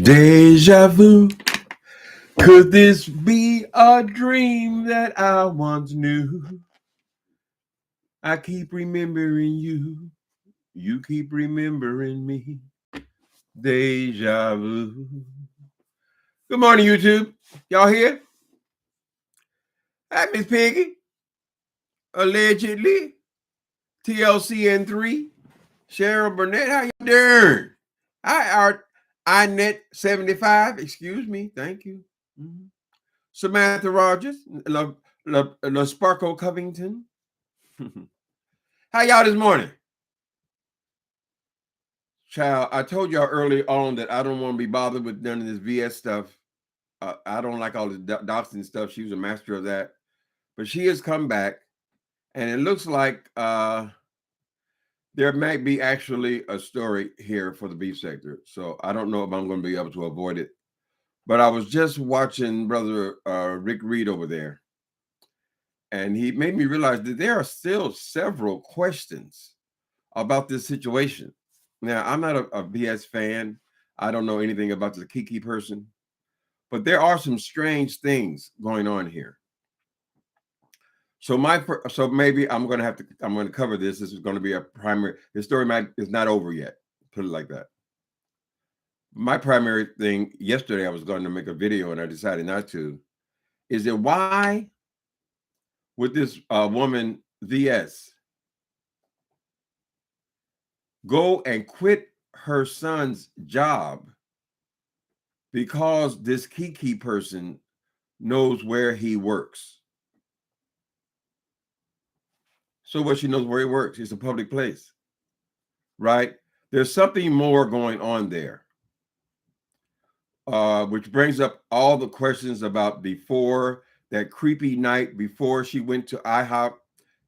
Deja vu. Could this be a dream that I once knew? I keep remembering you. You keep remembering me. Deja vu. Good morning, YouTube. Y'all here? Hi, Miss Piggy. Allegedly. TLCN3. Cheryl Burnett. How you doing? Hi, Art. INet75. Excuse me. Thank you. Mm-hmm. Samantha Rogers. La Sparkle Covington. How y'all this morning? Child, I told y'all early on that I don't want to be bothered with none of this VS stuff. I don't like all this Dobson stuff. She was a master of that. But she has come back, and it looks like there might be actually a story here for the beef sector. So I don't know if I'm going to be able to avoid it. But I was just watching Brother Rick Reed over there, and he made me realize that there are still several questions about this situation. Now, I'm not a BS fan. I don't know anything about the Kiki person, but there are some strange things going on here. So maybe I'm going to cover this. This is going to be a primary. The story is not over yet. Put it like that. My primary thing yesterday, I was going to make a video and I decided not to. Is that why would this woman VS go and quit her son's job because this Kiki person knows where he works? So what, she knows where he works. It's a public place, right? There's something more going on there, which brings up all the questions about before that creepy night, before she went to IHOP,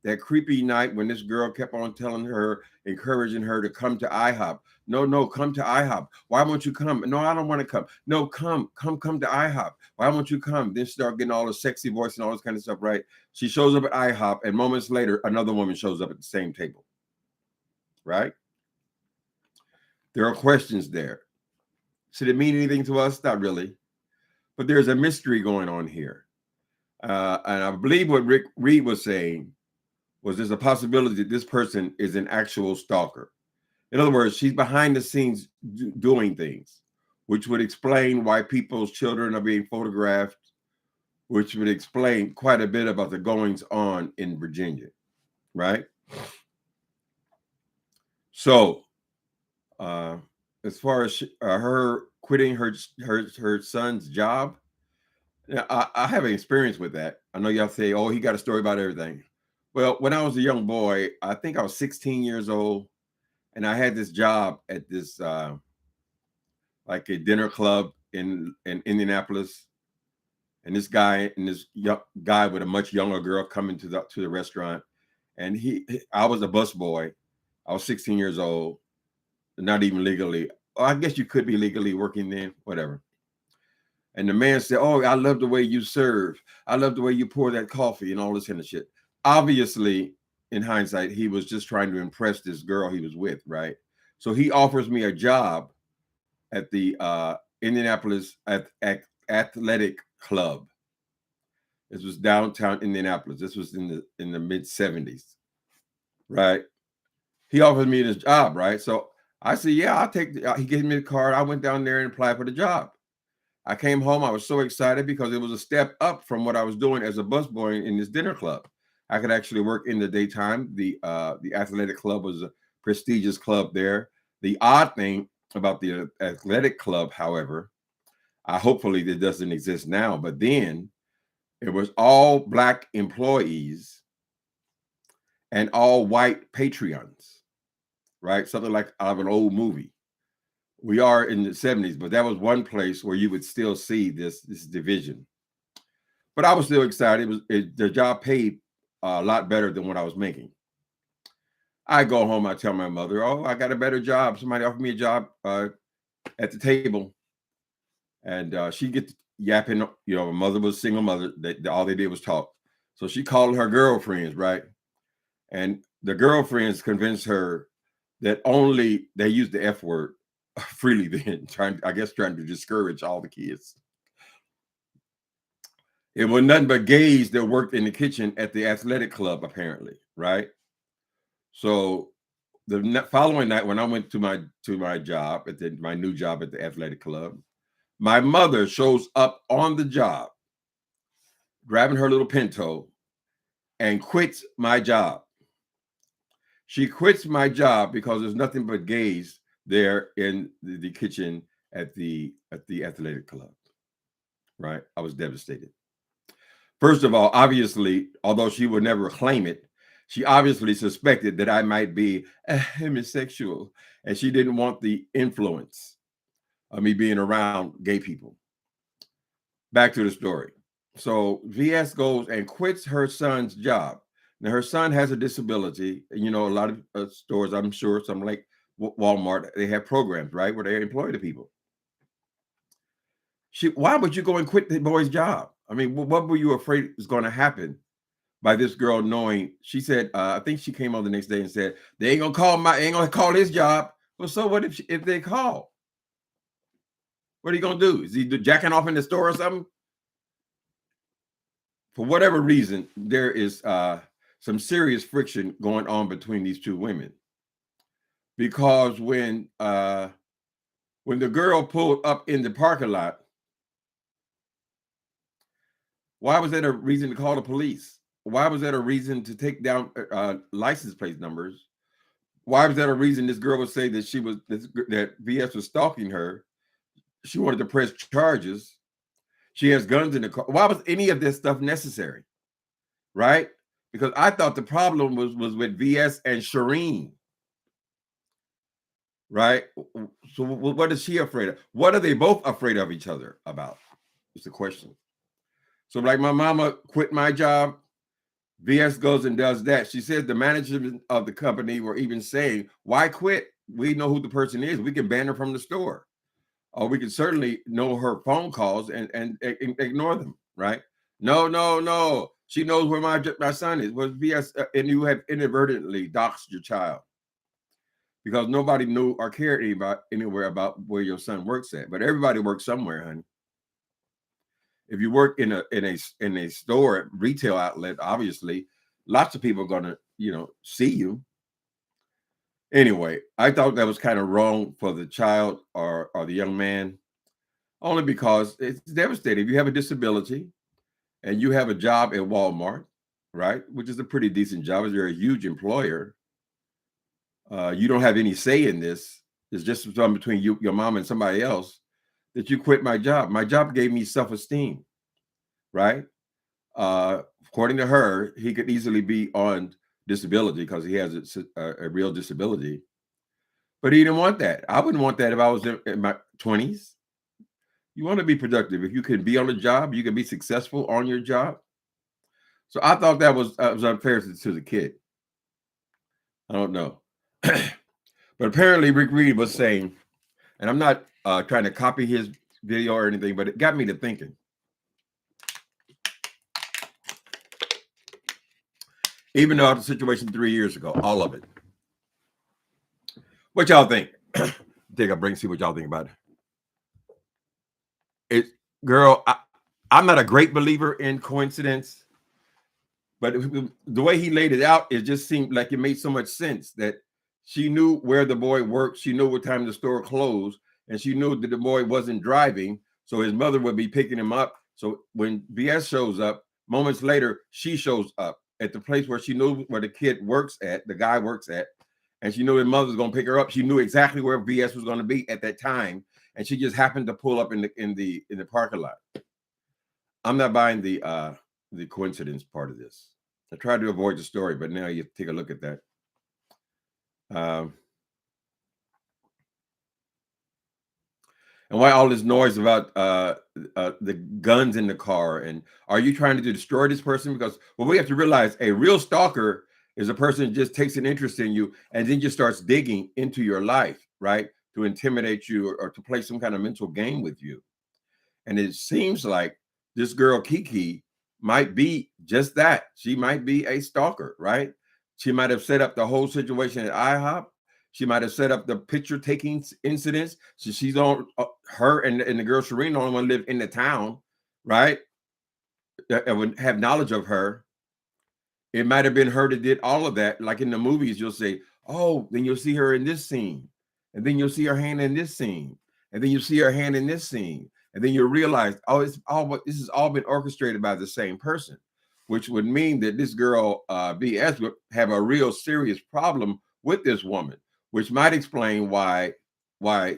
that creepy night when this girl kept on telling her, encouraging her to come to IHOP. No, come to IHOP. Why won't you come? No, I don't want to come. No, come to IHOP. Why won't you come? Then start getting all the sexy voice and all this kind of stuff, right? She shows up at IHOP, and moments later, another woman shows up at the same table, right? There are questions there. Should it mean anything to us? Not really. But there's a mystery going on here. And I believe what Rick Reed was saying was there's a possibility that this person is an actual stalker. In other words, she's behind the scenes doing things, which would explain why people's children are being photographed, which would explain quite a bit about the goings on in Virginia, right? So, as far as her quitting her son's job, I have an experience with that. I know y'all say, "Oh, he got a story about everything." Well, when I was a young boy, I think I was 16 years old, and I had this job at this like a dinner club in Indianapolis, and this guy young guy with a much younger girl coming to the restaurant, and I was a busboy. I was 16 years old, not even legally. I guess you could be legally working then, whatever. And the man said, "Oh, I love the way you serve. I love the way you pour that coffee," and all this kind of shit. Obviously, in hindsight, he was just trying to impress this girl he was with, right? So he offers me a job at the Indianapolis Athletic Club. This was downtown Indianapolis. This was in the mid 70s, right? He offered me this job, right? So I said, "Yeah, I'll take." He gave me the card. I went down there and applied for the job. I came home. I was so excited because it was a step up from what I was doing as a busboy in this dinner club. I could actually work in the daytime. The athletic club was a prestigious club there. The odd thing about the athletic club, however, hopefully it doesn't exist now, but then it was all Black employees and all white patrons, right? Something like out of an old movie. We are in the 70s, but that was one place where you would still see this division. But I was still excited. The job paid a lot better than what I was making. I go home, I tell my mother, "Oh, I got a better job. Somebody offered me a job at the table." And she gets yapping. My mother was a single mother. All they did was talk. So she called her girlfriends, right? And the girlfriends convinced her that only, they used the F word, freely then, trying to discourage all the kids. It was nothing but gays that worked in the kitchen at the athletic club, apparently, right? So the following night, when I went to my job my new job at the athletic club, my mother shows up on the job, grabbing her little Pinto, and quits my job. She quits my job because there's nothing but gays there in the kitchen at the athletic club. Right? I was devastated. First of all, obviously, although she would never claim it, she obviously suspected that I might be a homosexual, and she didn't want the influence of me being around gay people. Back to the story. So VS goes and quits her son's job. Now her son has a disability. You know, a lot of stores, I'm sure, some like Walmart, they have programs, right, where they employ the people. Why would you go and quit the boy's job? I mean, what were you afraid is going to happen by this girl knowing? She said, I think she came on the next day and said, they ain't gonna call his job. Well, so what if they call? What are you gonna do? Is he jacking off in the store or something? For whatever reason, there is some serious friction going on between these two women. Because when the girl pulled up in the parking lot, why was that a reason to call the police? Why was that a reason to take down license plate numbers? Why was that a reason this girl would say that VS was stalking her? She wanted to press charges. She has guns in the car. Why was any of this stuff necessary? Right? Because I thought the problem was with VS and Shireen. Right? So what is she afraid of? What are they both afraid of each other about? It's the question. So like my mama quit my job, VS goes and does that. She said the management of the company were even saying, why quit? We know who the person is. We can ban her from the store. Or we can certainly know her phone calls and ignore them, right? No. She knows where my son is. Was VS, and you have inadvertently doxed your child because nobody knew or cared anywhere about where your son works at. But everybody works somewhere, honey. If you work in a store, retail outlet, obviously, lots of people are gonna, see you. Anyway, I thought that was kind of wrong for the child or the young man, only because it's devastating. If you have a disability and you have a job at Walmart, right, which is a pretty decent job, you're a huge employer. You don't have any say in this. It's just something between you, your mom, and somebody else that you quit my job. My job gave me self-esteem, right? According to her, he could easily be on disability because he has a real disability. But he didn't want that. I wouldn't want that if I was in my 20s. You want to be productive. If you can be on a job, you can be successful on your job. So I thought that was unfair to the kid. I don't know. But apparently Rick Reed was saying, and I'm not trying to copy his video or anything, but it got me to thinking. Even though the situation 3 years ago, all of it. What y'all think? Take a break, see what y'all think about it. Girl, I'm not a great believer in coincidence, but the way he laid it out, it just seemed like it made so much sense that she knew where the boy worked. She knew what time the store closed, and she knew that the boy wasn't driving, so his mother would be picking him up. So when BS shows up, moments later, she shows up at the place where she knew where the kid works at, the guy works at, and she knew his mother was going to pick her up. She knew exactly where BS was going to be at that time, and she just happened to pull up in the parking lot. I'm not buying the coincidence part of this. I tried to avoid the story, but now you take a look at that. And why all this noise about the guns in the car? And are you trying to destroy this person? Because we have to realize a real stalker is a person who just takes an interest in you and then just starts digging into your life, right? To intimidate you or to play some kind of mental game with you. And it seems like this girl, Kiki, might be just that. She might be a stalker, right? She might have set up the whole situation at IHOP. She might have set up the picture taking incidents. So she's on her and the girl Shireen, the only one live in the town, right? That would have knowledge of her. It might have been her that did all of that. Like in the movies, you'll say, oh, then you'll see her in this scene. And then you'll see her hand in this scene. And then you see her hand in this scene. And then you realize, oh, this has all been orchestrated by the same person, which would mean that this girl, BS, would have a real serious problem with this woman, which might explain why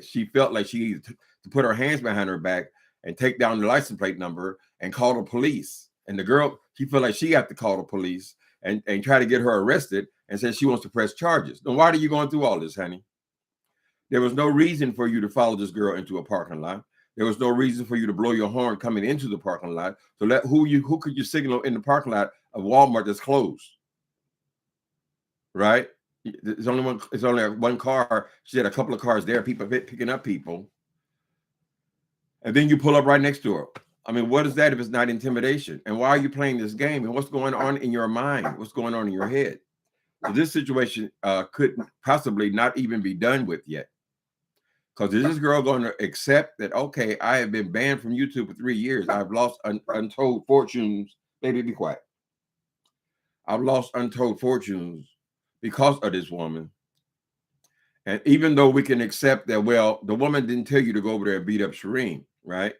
she felt like she needed to put her hands behind her back and take down the license plate number and call the police. And the girl, she felt like she had to call the police and try to get her arrested and said she wants to press charges. Then why are you going through all this, honey? There was no reason for you to follow this girl into a parking lot. There was no reason for you to blow your horn coming into the parking lot. So who could you signal in the parking lot of Walmart that's closed? Right? It's only one car. She had a couple of cars there, people picking up people. And then you pull up right next to her. I mean, what is that if it's not intimidation? And why are you playing this game? And what's going on in your mind? What's going on in your head? So this situation could possibly not even be done with yet. Because is this girl going to accept that, okay, I have been banned from YouTube for 3 years. I've lost untold fortunes. Baby, be quiet. I've lost untold fortunes because of this woman. And even though we can accept that, well, the woman didn't tell you to go over there and beat up Shireen, right?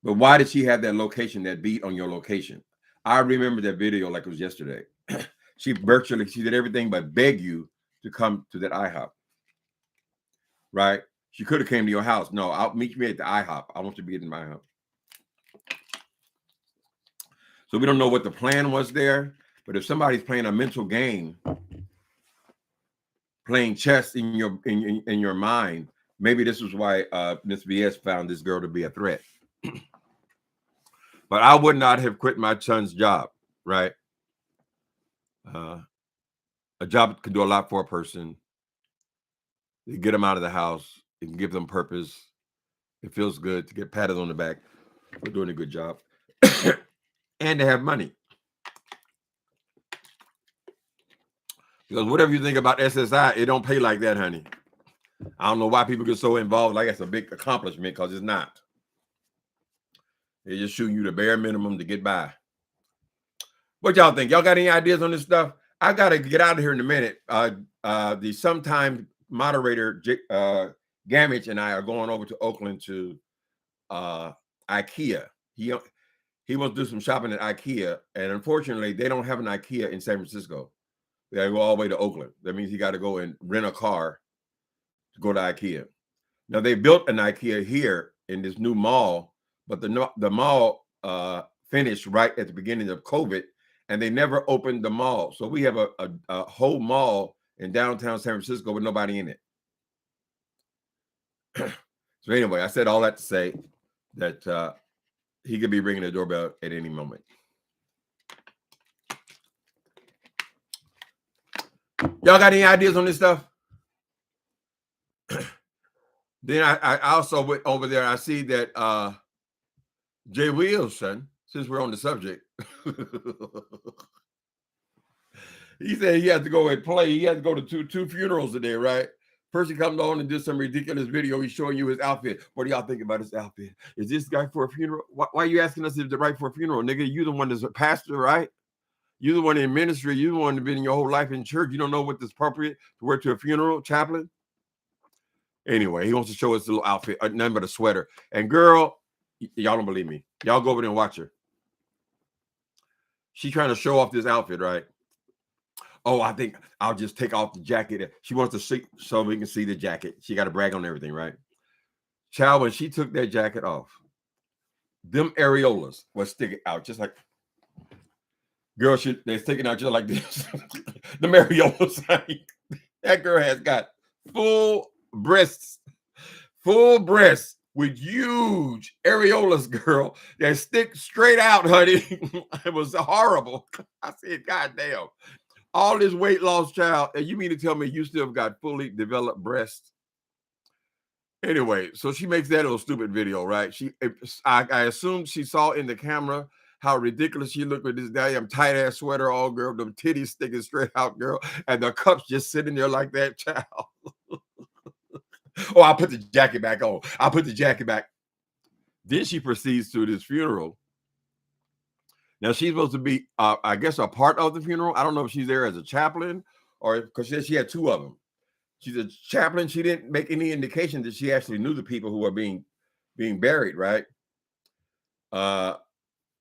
But why did she have that location, that beat on your location? I remember that video like it was yesterday. She did everything but beg you to come to that IHOP. Right? She could have came to your house. No, I'll meet me at the IHOP. I want to be in my house. So we don't know what the plan was there, but if somebody's playing a mental game, playing chess in your mind, maybe this is why Miss BS found this girl to be a threat. But I would not have quit my son's job, right? A job can do a lot for a person. You get them out of the house. It can give them purpose. It feels good to get patted on the back for doing a good job. And to have money. Because whatever you think about SSI, it don't pay like that, honey. I don't know why people get so involved like it's a big accomplishment, because it's not. They're just shooting you the bare minimum to get by. What y'all think? Y'all got any ideas on this stuff? I got to get out of here in a minute. The sometime moderator, Gamage, and I are going over to Oakland to IKEA. He wants to do some shopping at IKEA, and unfortunately, they don't have an IKEA in San Francisco. They got to go all the way to Oakland. That means he got to go and rent a car to go to IKEA. Now, they built an IKEA here in this new mall, but the mall finished right at the beginning of COVID, and they never opened the mall. So we have a whole mall in downtown San Francisco with nobody in it. So anyway, I said all that to say that he could be ringing the doorbell at any moment. Y'all got any ideas on this stuff? Then I also went over there. I see that Jay Williamson, since we're on the subject, he said he had to go and play. He had to go to two funerals today, right? First he comes on and does some ridiculous video. He's showing you his outfit. What do y'all think about his outfit? Is this guy for a funeral? Why are you asking us if they're right for a funeral, nigga? You the one that's a pastor, right? You're the one in ministry. You're the one that's been in your whole life in church. You don't know what's appropriate to wear to a funeral, chaplain? Anyway, he wants to show us the little outfit, nothing but a sweater. And girl, y'all don't believe me. Y'all go over there and watch her. She's trying to show off this outfit, right? Oh, I think I'll just take off the jacket. She wants to see so we can see the jacket. She got to brag on everything, right? Child, when she took that jacket off, them areolas were sticking out just like, girl, they're sticking out just like this. The areolas, that girl has got full breasts with huge areolas, girl, that stick straight out, honey. It was horrible. I said, God damn. All this weight loss, child, and you mean to tell me you still got fully developed breasts? Anyway, so she makes that little stupid video, right? I assumed she saw in the camera how ridiculous she looked with this damn tight ass sweater, all girl, them titties sticking straight out, girl, and the cups just sitting there like that, child. Oh, I'll put the jacket back on. I'll put the jacket back. Then she proceeds to this funeral. Now she's supposed to be, I guess, a part of the funeral. I don't know if she's there as a chaplain or because she had two of them. She's a chaplain. She didn't make any indication that she actually knew the people who were being buried, right?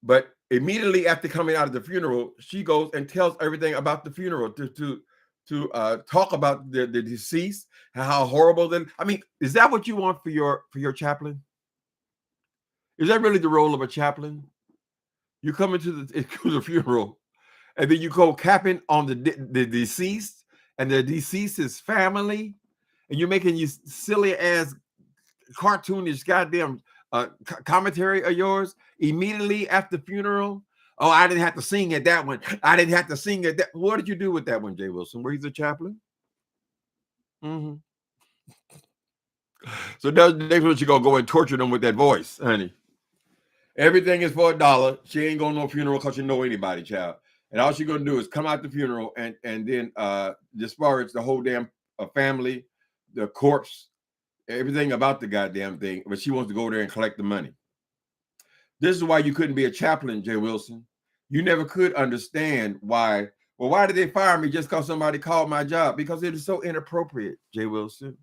But immediately after coming out of the funeral, she goes and tells everything about the funeral to talk about the deceased, how horrible. Then, I mean, is that what you want for your chaplain? Is that really the role of a chaplain? You come into the funeral, and then you go capping on the deceased and the deceased's family, and you're making you silly ass cartoonish goddamn commentary of yours immediately after the funeral. Oh, I didn't have to sing at that one. I didn't have to sing at that. What did you do with that one, Jay Wilson? Were you the chaplain? Mm-hmm. So next one, you gonna go and torture them with that voice, honey. Everything is for $1. She ain't going to no funeral because she know anybody, child. And all she's gonna do is come out the funeral and then disparage the whole damn family, the corpse, everything about the goddamn thing. But she wants to go there and collect the money. This is why you couldn't be a chaplain, Jay Wilson. You never could understand why. Well, why did they fire me just because somebody called my job? Because it is so inappropriate, Jay Wilson.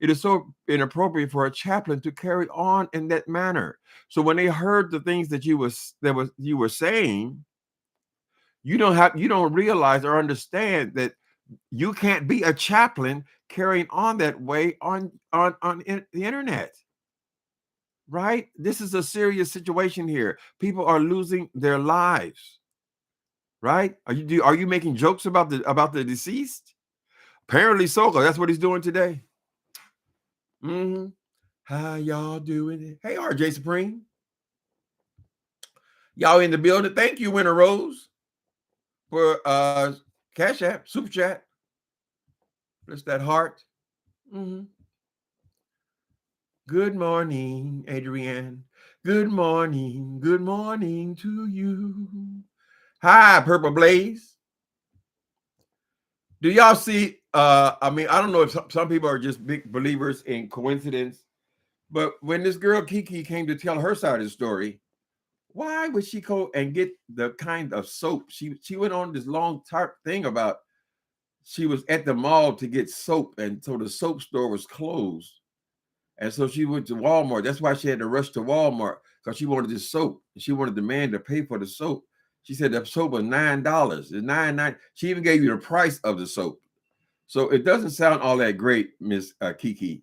It is so inappropriate for a chaplain to carry on in that manner. So when they heard the things that you were saying, you don't realize or understand that you can't be a chaplain carrying on that way on the internet. Right? This is a serious situation here. People are losing their lives. Right? Are you making jokes about the deceased? Apparently so, because that's what he's doing today. Mm-hmm. How y'all doing? Hey, RJ Supreme. Y'all in the building. Thank you, Winter Rose, for Cash App, Super Chat. Press that heart. Mm-hmm. Good morning, Adrienne. Good morning. Good morning to you. Hi, Purple Blaze. Do y'all see? I mean, I don't know if some people are just big believers in coincidence, but when this girl Kiki came to tell her side of the story, why would she go and get the kind of soap? She went on this long thing about she was at the mall to get soap, and so the soap store was closed. And so she went to Walmart. That's why she had to rush to Walmart, because she wanted this soap. She wanted the man to pay for the soap. She said the soap was $9. It's $9.99. She even gave you the price of the soap. So it doesn't sound all that great, Miss Kiki.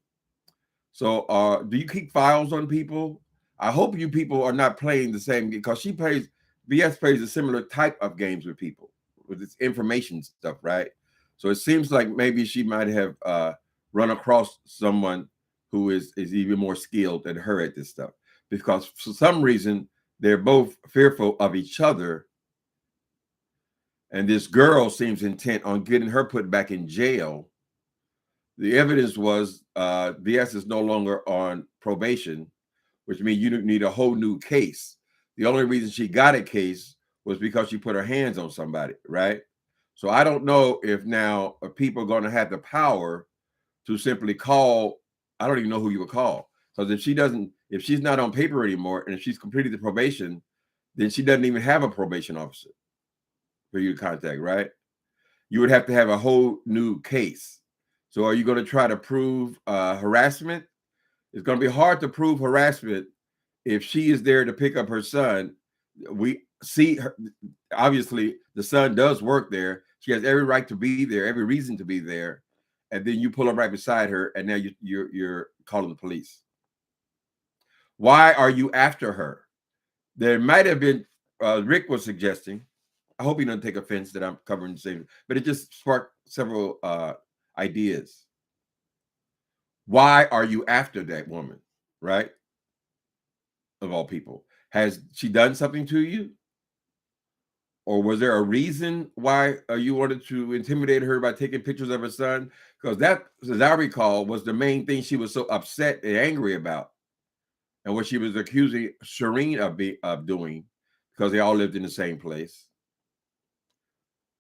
So do you keep files on people? I hope you people are not playing the same, because BS plays a similar type of games with people, with this information stuff, right? So it seems like maybe she might have run across someone who is even more skilled than her at this stuff, because for some reason they're both fearful of each other. And this girl seems intent on getting her put back in jail. The evidence was BS is no longer on probation, which means you need a whole new case. The only reason she got a case was because she put her hands on somebody, right? So I don't know if now people are going to have the power to simply call. I don't even know who you would call, because if she's not on paper anymore, and if she's completed the probation, then she doesn't even have a probation officer for you to contact, right? You would have to have a whole new case. So are you going to try to prove harassment? It's going to be hard to prove harassment if she is there to pick up her son. We see her, obviously the son does work there. She has every right to be there, every reason to be there. And then you pull up right beside her, and now you're calling the police. Why are you after her? There might have been, Rick was suggesting, I hope he doesn't take offense that I'm covering the same, but it just sparked several ideas. Why are you after that woman, right? Of all people. Has she done something to you? Or was there a reason why you wanted to intimidate her by taking pictures of her son? Because that, as I recall, was the main thing she was so upset and angry about, and what she was accusing Shireen of doing, because they all lived in the same place.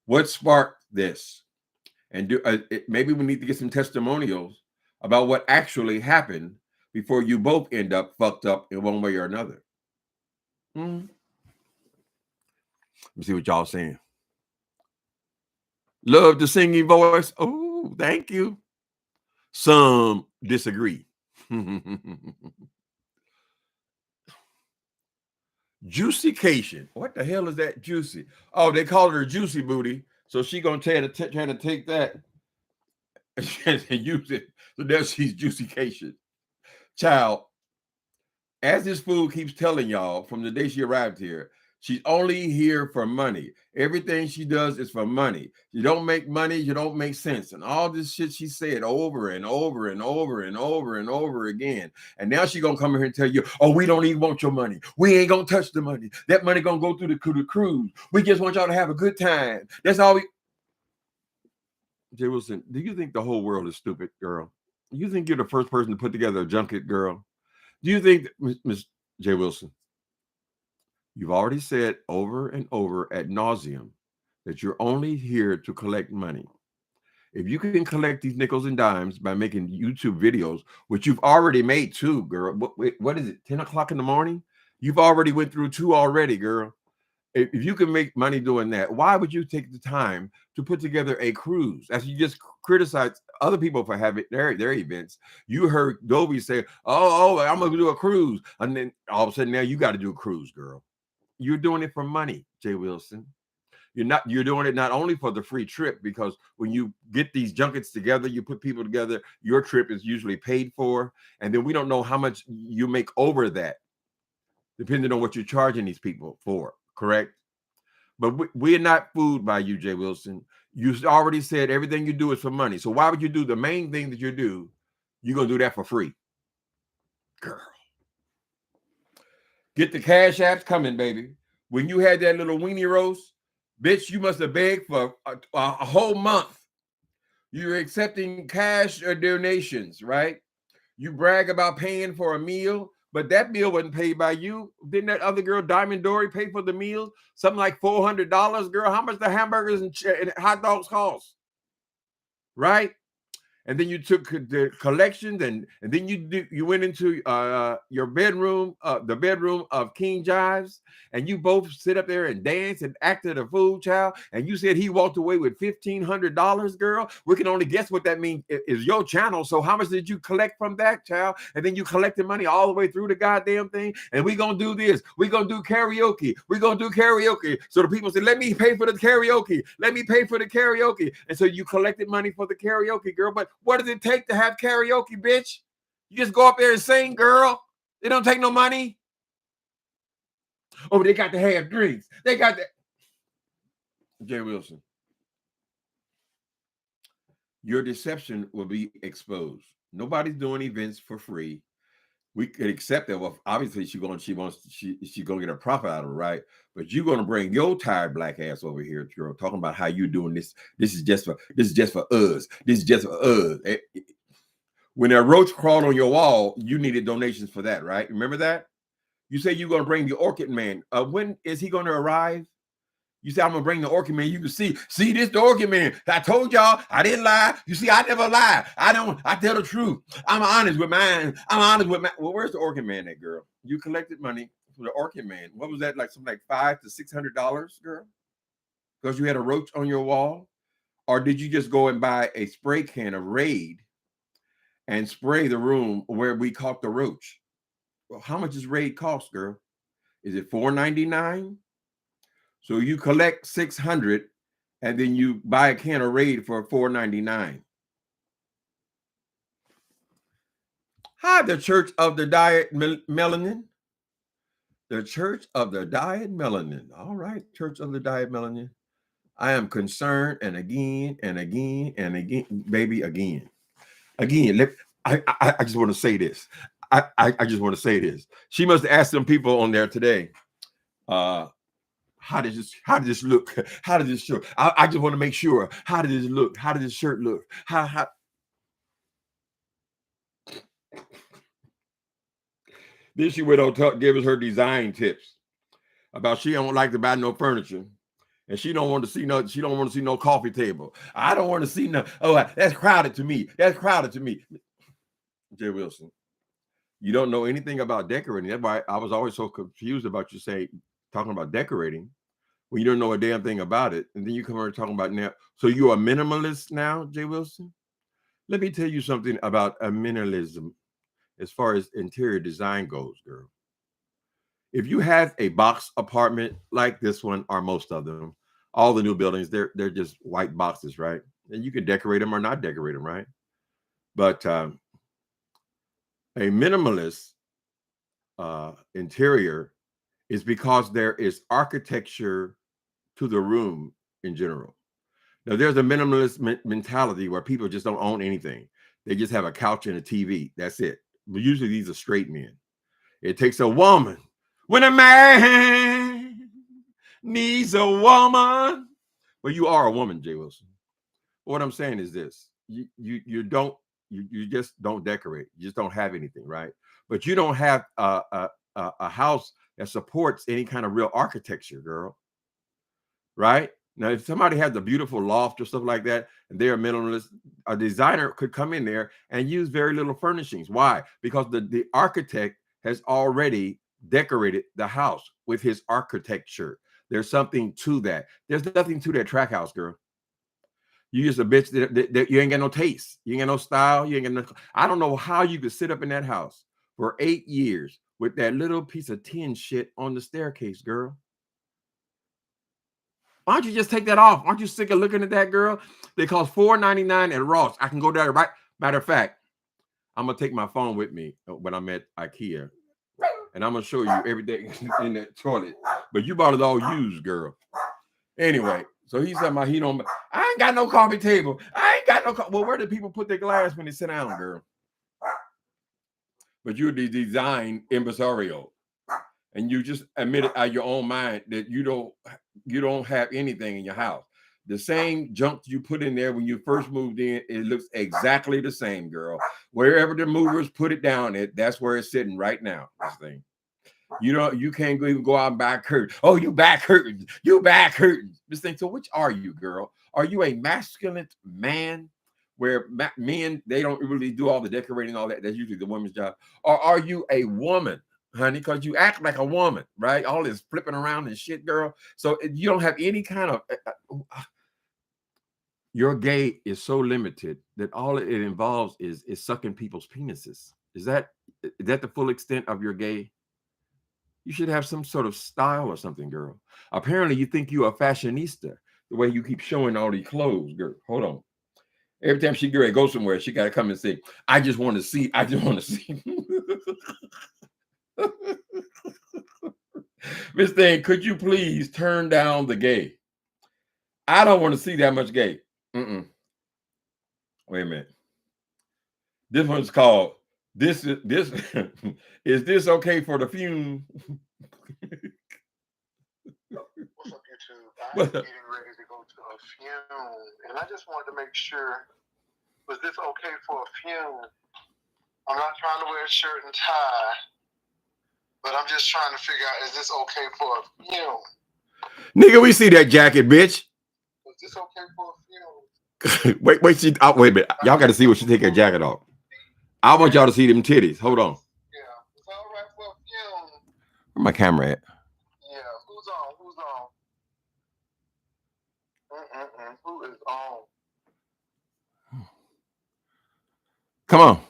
What sparked this? And maybe we need to get some testimonials about what actually happened before you both end up fucked up in one way or another. Let me see what y'all saying. Love the singing voice. Oh, thank you. Some disagree. Juicycation. What the hell is that juicy? Oh, they call her Juicy Booty. So she gonna try to take that and use it. So there she's Juicycation. Child, as this fool keeps telling y'all from the day she arrived here, she's only here for money. Everything she does is for money. You don't make money, you don't make sense. And all this shit she said over and over and over and over and over again. And now she gonna come in here and tell you, oh, we don't even want your money. We ain't gonna touch the money. That money gonna go through the cruise. We just want y'all to have a good time. That's all we... Jay Wilson, do you think the whole world is stupid, girl? You think you're the first person to put together a junket, girl? Do you think, Ms. Jay Wilson, you've already said over and over ad nauseum that you're only here to collect money. If you can collect these nickels and dimes by making YouTube videos, which you've already made two, girl. What is it, 10 o'clock in the morning? You've already went through two already, girl. If you can make money doing that, why would you take the time to put together a cruise? As you just criticize other people for having their events, you heard Dobie say, oh, I'm going to do a cruise. And then all of a sudden now you got to do a cruise, girl. You're doing it for money, Jay Wilson. You're doing it not only for the free trip, because when you get these junkets together, you put people together, your trip is usually paid for. And then we don't know how much you make over that, depending on what you're charging these people for. Correct? But we're not fooled by you, Jay Wilson. You already said everything you do is for money. So why would you do the main thing that you do? You're going to do that for free. Girl. Get the cash apps coming, baby. When you had that little weenie roast, bitch, you must have begged for a whole month. You're accepting cash or donations, right? You brag about paying for a meal, but that meal wasn't paid by you. Didn't that other girl, Diamond Dory, pay for the meal? Something like $400, girl. How much the hamburgers and hot dogs cost? Right? And then you took the collections, and then you went into your bedroom, the bedroom of King Jives, and you both sit up there and dance and acted a fool, child. And you said he walked away with $1,500, girl. We can only guess what that means is your channel. So how much did you collect from that, child? And then you collected money all the way through the goddamn thing. And we gonna do this. We gonna do karaoke. We gonna do karaoke. So the people said, let me pay for the karaoke. Let me pay for the karaoke. And so you collected money for the karaoke, girl. But what does it take to have karaoke, bitch? You just go up there and sing, girl. It don't take no money. Oh, they got to have drinks. They got that. Jay Wilson, your deception will be exposed. Nobody's doing events for free. We could accept that. Well, obviously she's gonna get a profit out of it, right? But you're gonna bring your tired black ass over here, girl, talking about how you doing this. This is just for us. This is just for us. When a roach crawled on your wall, you needed donations for that, right? Remember that? You say you're gonna bring the Orchid Man. When is he gonna arrive? You say, I'm gonna bring the Orchid Man. You can see this the Orchid Man. I told y'all I didn't lie. You see, I never lie. I tell the truth. I'm honest with mine. Well, where's the Orchid Man at, girl? You collected money for the Orchid Man. What was that, like something like $500 to $600, girl? Because you had a roach on your wall? Or did you just go and buy a spray can of Raid and spray the room where we caught the roach? Well, how much does Raid cost, girl? Is it $4.99? So you collect $600 and then you buy a can of Raid for $4.99. Hi, the Church of the Diet Melanin. The Church of the Diet Melanin. All right, Church of the Diet Melanin. I am concerned, and again, baby, again. I just want to say this. I just want to say this. She must have asked some people on there today, how does this look? How does this show? I just want to make sure. How does this look? How does this shirt look? How? Then she went on to give us her design tips. about she don't like to buy no furniture. And she don't want to see no, she don't want to see no coffee table. I don't want to see no, oh, that's crowded to me. That's crowded to me. Jay Wilson, you don't know anything about decorating. That's why I was always so confused about you talking about decorating when you don't know a damn thing about it. And then you come over talking about now. So you're a minimalist now, Jay Wilson? Let me tell you something about a minimalism as far as interior design goes, girl. If you have a box apartment like this one, or most of them, all the new buildings, they're just white boxes, right? And you can decorate them or not decorate them, right? But a minimalist interior is because there is architecture to the room in general. Now, there's a minimalist mentality where people just don't own anything. They just have a couch and a TV. That's it. But usually these are straight men. It takes a woman. When a man needs a woman. Well, you are a woman, Jay Wilson. What I'm saying is this. You just don't decorate. You just don't have anything, right? But you don't have a house that supports any kind of real architecture, girl. Right? Now, if somebody has a beautiful loft or stuff like that, and they're a minimalist, a designer could come in there and use very little furnishings. Why? Because the architect has already decorated the house with his architecture. There's something to that. There's nothing to that track house, girl. You just a bitch that you ain't got no taste. You ain't got no style. You ain't got no. I don't know how you could sit up in that house for 8 years with that little piece of tin shit on the staircase, girl. Why don't you just take that off? Aren't you sick of looking at that, girl? They cost $4.99 at Ross. I can go there right. Matter of fact, I'm gonna take my phone with me when I'm at IKEA, and I'm gonna show you everything in that toilet. But you bought it all used, girl. Anyway, so he's talking about he don't. I ain't got no coffee table. I ain't got no. Well, where do people put their glass when they sit down, girl? But you're the design impresario, and you just admitted out of your own mind that you don't have anything in your house. The same junk you put in there when you first moved in, it looks exactly the same, girl. Wherever the movers put it down, that's where it's sitting right now. This thing. You can't even go out and buy curtains. Oh, you buy curtains. You buy curtains. This thing. So which are you, girl? Are you a masculine man where men, they don't really do all the decorating, all that? That's usually the woman's job. Or are you a woman, honey? Because you act like a woman, right? All this flipping around and shit, girl. So you don't have any kind of... your gay is so limited that all it involves is sucking people's penises. Is that the full extent of your gay? You should have some sort of style or something, girl. Apparently, you think you're a fashionista the way you keep showing all these clothes, girl. Hold on. Every time she go somewhere, she got to come and say, I just want to see. I just want to see. Miss Thing, could you please turn down the gay? I don't want to see that much gay. Wait a minute. This one's called, this is this okay for the fume? What's up, YouTube? I'm getting ready to go to a fume, and I just wanted to make sure, was this okay for a fume? I'm not trying to wear a shirt and tie, but I'm just trying to figure out, is this okay for a fume? Nigga, we see that jacket, bitch. Is this okay for a fume? wait a minute. Y'all got to see what she take her jacket off. I want y'all to see them titties. Hold on. Yeah, it's all right for a fume. Where's my camera at? Yeah, who's on? Who's on? Who is on? Come on.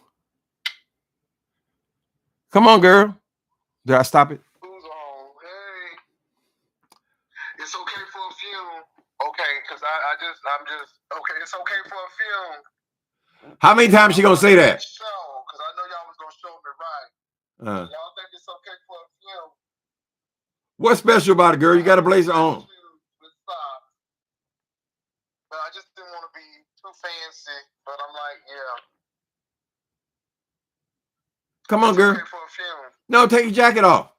Come on, girl. Did I stop it? Who's on? Hey. It's okay for a fume. Okay, because I'm just, okay, it's okay for a fume. How many times she gonna say that? Because I know y'all was gonna show me right. Y'all think it's okay for a fume? What's special about it, girl? You got a blazer on. But I just didn't want to be too fancy. But I'm like, yeah. Come on, girl. Okay for a fume. No, take your jacket off.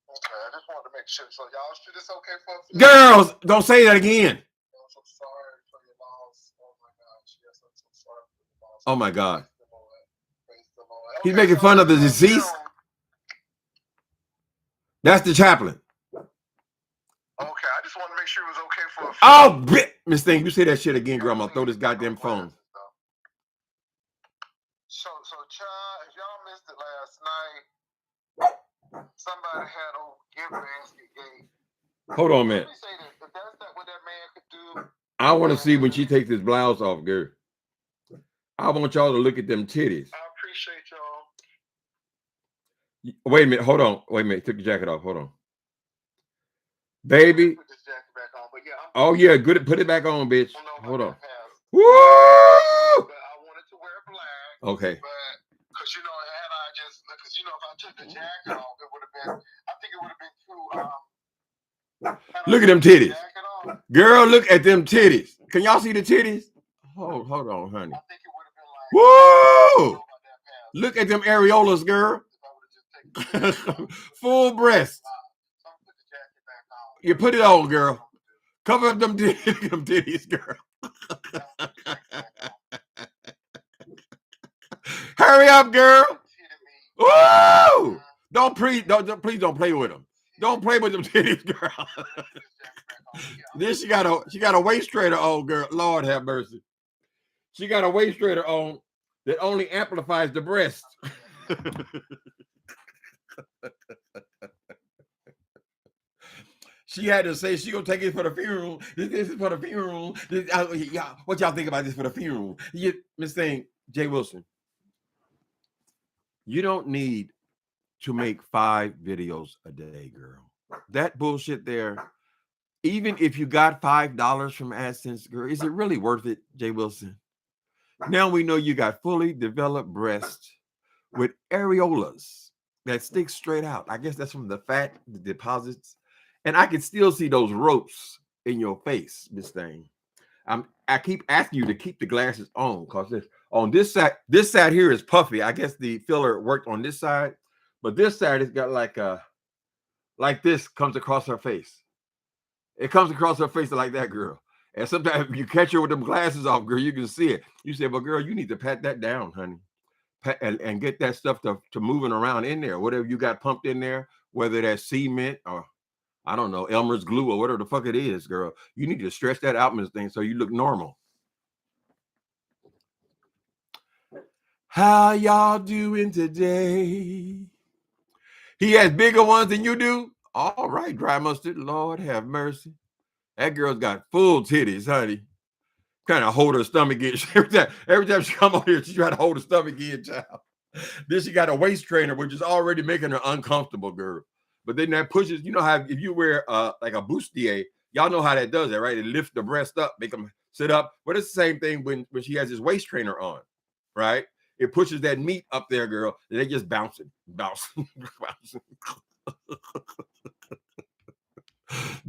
Okay, I just wanted to make sure. So y'all sure this okay for a fume? Girls, don't say that again. I'm so sorry for your loss. Oh my gosh. Yes, I'm so sorry for your loss. Oh my God. Praise the Lord. He's making fun of the deceased. That's the chaplain. I just wanted to make sure it was okay for a few. Oh, Miss Thing, you say that shit again, girl, I'm gonna throw this goddamn phone. So, child, if y'all missed it last night, somebody had a gift basket gate. Hold on a minute. Let me say this: if that's not what that man could do, I want to see when she takes this blouse off, girl. I want y'all to look at them titties. I appreciate y'all. Wait a minute, hold on. Wait a minute, took the jacket off. Hold on, baby. Put this jacket back on, but yeah. Oh yeah, good. Put it back on, bitch. Hold on. Woo! But I wanted to wear black. Okay. But because had I just because if I took the jacket off, it would have been. I think it would have been too. Look at them titties, girl. Look at them titties. Can y'all see the titties? Hold on, honey. I think it would have been like. Woo! Look at them areolas, girl. Full breast. You put it on, girl. Cover up them titties, girl. Hurry up, girl. Woo! Please don't play with them. Don't play with them titties, girl. Then she got a waist trainer on, girl. Lord have mercy. She got a waist trainer on that only amplifies the breast. She had to say she gonna take it for the funeral. This is for the funeral. What y'all think about this for the funeral? Miss Thing, Jay Wilson, you don't need to make 5 videos a day, girl. That bullshit there, even if you got $5 from AdSense, girl, is it really worth it, Jay Wilson? Now we know you got fully developed breasts with areolas that stick straight out. I guess that's from the fat, the deposits. And I can still see those ropes in your face, Miss Thing. I keep asking you to keep the glasses on because on this side here is puffy. I guess the filler worked on this side, but this side has got like this comes across her face. It comes across her face like that, girl. And sometimes you catch her with them glasses off, girl, you can see it. You say, "But girl, you need to pat that down, honey, and get that stuff to moving around in there. Whatever you got pumped in there, whether that's cement or I don't know, Elmer's glue or whatever the fuck it is, girl. You need to stretch that out, Miss Thing, so you look normal." How y'all doing today? He has bigger ones than you do? All right, dry mustard. Lord have mercy. That girl's got full titties, honey. Kind of hold her stomach in. Every time she come on here, she try to hold her stomach in, child. Then she got a waist trainer, which is already making her uncomfortable, girl. But then that pushes, you know how if you wear like a bustier, y'all know how that does that, right? It lifts the breast up, make them sit up. But it's the same thing when she has this waist trainer on, right? It pushes that meat up there, girl. And they just bouncing.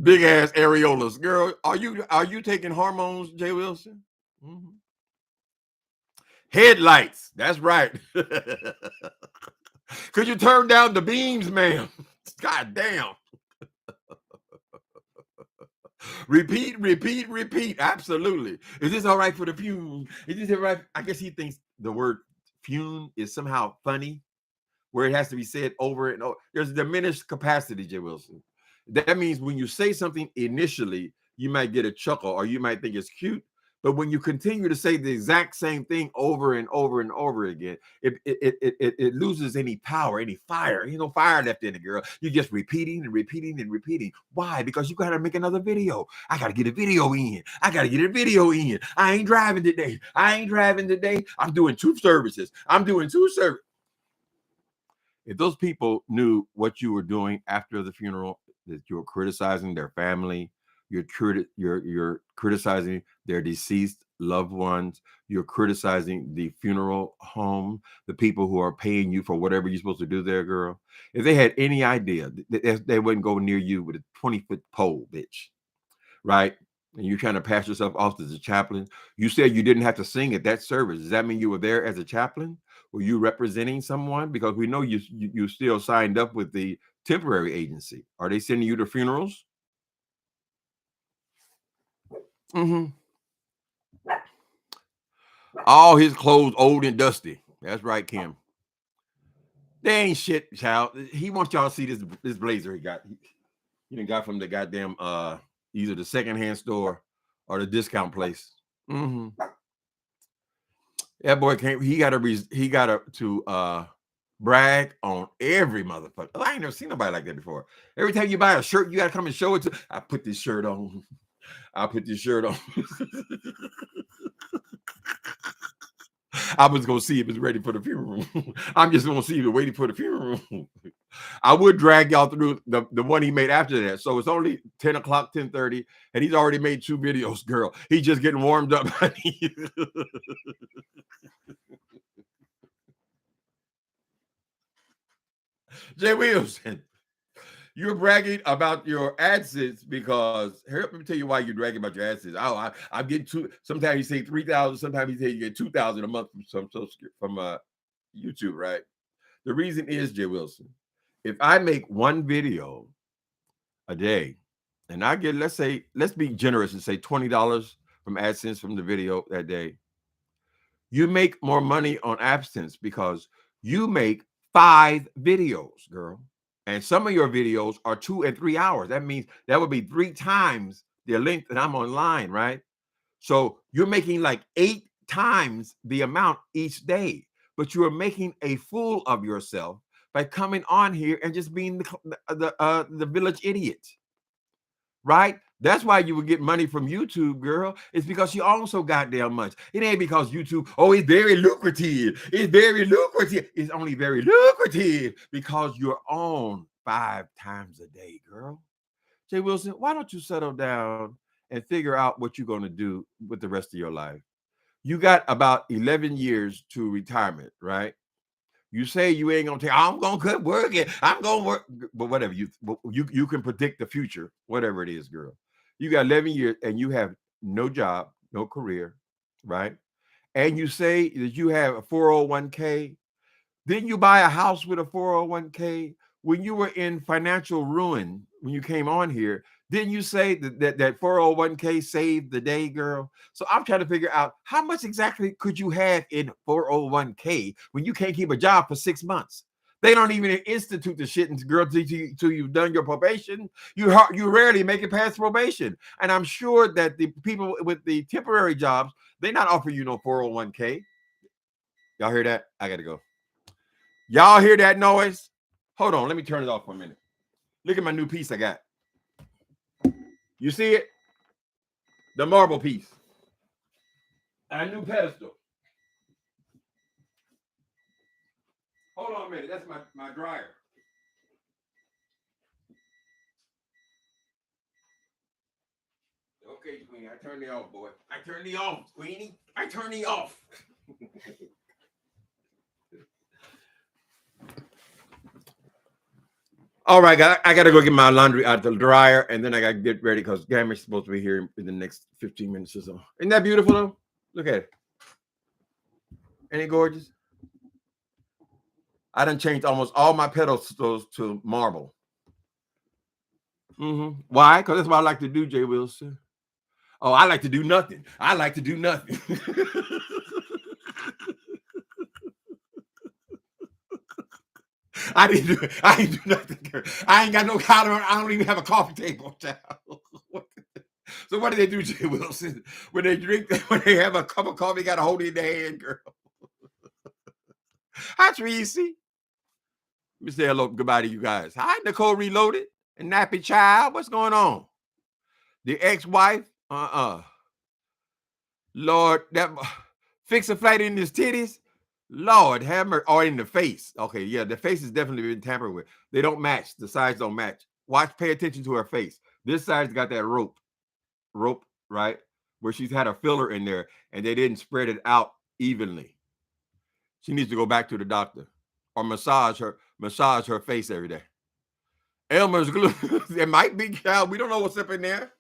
Big ass areolas, girl. Are you taking hormones, Jay Wilson? Mm-hmm. Headlights. That's right. Could you turn down the beams, ma'am? God damn. Repeat. Absolutely. Is this all right for the fume? Is this all right? I guess he thinks the word fume is somehow funny, where it has to be said over and over. There's diminished capacity, Jay Wilson. That means when you say something initially, you might get a chuckle or you might think it's cute. But when you continue to say the exact same thing over and over and over again, it loses any power, any fire. Ain't no fire left in it, girl. You're just repeating and repeating and repeating. Why? Because you got to make another video. I got to get a video in. I ain't driving today. I'm doing 2 services. If those people knew what you were doing after the funeral, that you were criticizing their family, you're criticizing their deceased loved ones, you're criticizing the funeral home, the people who are paying you for whatever you're supposed to do there, girl. If they had any idea, they wouldn't go near you with a 20-foot pole, bitch, right? And you're trying to pass yourself off as a chaplain. You said you didn't have to sing at that service. Does that mean you were there as a chaplain? Were you representing someone? Because we know you still signed up with the temporary agency. Are they sending you to funerals? Mm-hmm. All his clothes old and dusty. That's right, Kim. They ain't shit, child. He wants y'all to see this blazer he got. He done got from the goddamn either the secondhand store or the discount place. Mm-hmm. That boy can't. He got to brag on every motherfucker. Oh, I ain't never seen nobody like that before. Every time you buy a shirt, you got to come and show it to. I put this shirt on. I put this shirt on. I was gonna see if it's ready for the funeral. I'm just gonna see if it's waiting for the funeral. I would drag y'all through the one he made after that. So it's only 10 o'clock, 10:30, and he's already made 2 videos, girl. He's just getting warmed up. Jay Williamson, you're bragging about your AdSense because here, let me tell you why you're bragging about your AdSense. I'm getting sometimes you say 3,000, sometimes you say you get 2,000 a month from YouTube, right? The reason is, Jay Wilson, if I make one video a day and I get, let's be generous and say $20 from AdSense from the video that day, you make more money on AdSense because you make 5 videos, girl. And some of your videos are 2 and 3 hours. That means that would be 3 times the length that I'm online, right? So you're making like 8 times the amount each day, but you are making a fool of yourself by coming on here and just being the village idiot, right? That's why you would get money from YouTube, girl. It's because you also goddamn much. It ain't because YouTube, oh, it's very lucrative. It's very lucrative. It's only very lucrative because you're on 5 times a day, girl. Jay Wilson, why don't you settle down and figure out what you're going to do with the rest of your life? You got about 11 years to retirement, right? You say you ain't gonna take. I'm gonna quit working. I'm gonna work, but whatever you can predict the future, whatever it is, girl. You got 11 years and you have no job, no career, right? And you say that you have a 401k. Then you buy a house with a 401k. When you were in financial ruin, when you came on here, didn't you say that 401k saved the day, girl? So I'm trying to figure out how much exactly could you have in 401k when you can't keep a job for 6 months? They don't even institute the shit, girl, till you've done your probation. You rarely make it past probation. And I'm sure that the people with the temporary jobs, they not offer you no 401k. Y'all hear that? I got to go. Y'all hear that noise? Hold on, let me turn it off for a minute. Look at my new piece I got. You see it? The marble piece. A new pedestal. Hold on a minute. That's my dryer. Okay, Queenie. I turned it off, boy. I turned it off, Queenie. I turned it off. All right, I got to go get my laundry out the dryer, and then I got to get ready because Gamer's supposed to be here in the next 15 minutes or so. Isn't that beautiful, though? Look at it. Ain't it gorgeous? I done changed almost all my pedestals to marble. Mm-hmm. Why? Because that's what I like to do, Jay Wilson. Oh, I like to do nothing. I like to do nothing. I didn't do nothing. I ain't got no counter. I don't even have a coffee table. So what do they do, Jay Wilson? When they have a cup of coffee, got to hold it in their hand, girl. Hi, Tracy. Let me say hello, goodbye to you guys. Hi, Nicole Reloaded and Nappy Child. What's going on? The ex-wife? Lord, that fix a flight in his titties. Lord, have mercy. Or in the face. Okay, yeah, the face has definitely been tampered with. They don't match. The sides don't match. Pay attention to her face. This side's got that rope, right? Where she's had a filler in there and they didn't spread it out evenly. She needs to go back to the doctor or massage her face every day. Elmer's glue. It might be, child. We don't know what's up in there.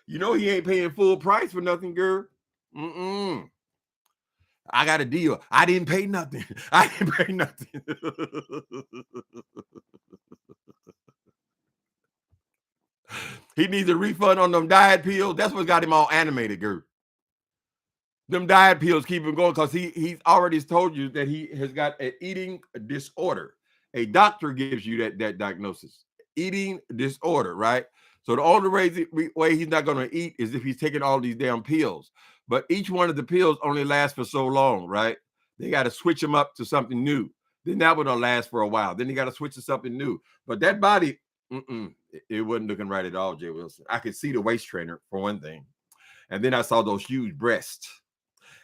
You know he ain't paying full price for nothing, girl. I got a deal. I didn't pay nothing. I didn't pay nothing. He needs a refund on them diet pills. That's what got him all animated, girl. Them diet pills keep him going because he's already told you that he has got an eating disorder. A doctor gives you that diagnosis. Eating disorder, right? So the only way he's not going to eat is if he's taking all these damn pills. But each one of the pills only lasts for so long, right? They got to switch him up to something new. Then that one will last for a while. Then you got to switch to something new. But that body, it wasn't looking right at all, Jay Wilson. I could see the waist trainer for one thing. And then I saw those huge breasts.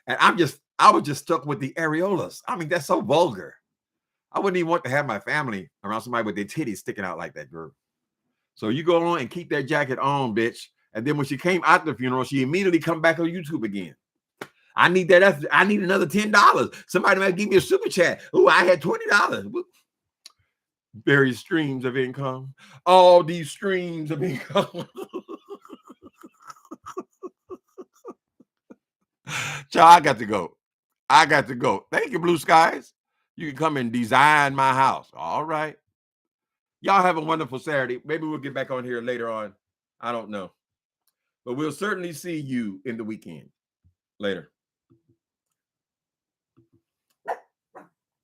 And I was just stuck with the areolas. I mean, that's so vulgar. I wouldn't even want to have my family around somebody with their titties sticking out like that, girl. So you go on and keep that jacket on, bitch. And then when she came out the funeral, she immediately come back on YouTube again. I need that. I need another $10. Somebody might give me a super chat. Oh, I had $20. Various streams of income. All these streams of income. Child, I got to go. I got to go. Thank you, Blue Skies. You can come and design my house. All right. Y'all have a wonderful Saturday. Maybe we'll get back on here later on. I don't know. But we'll certainly see you in the weekend. Later.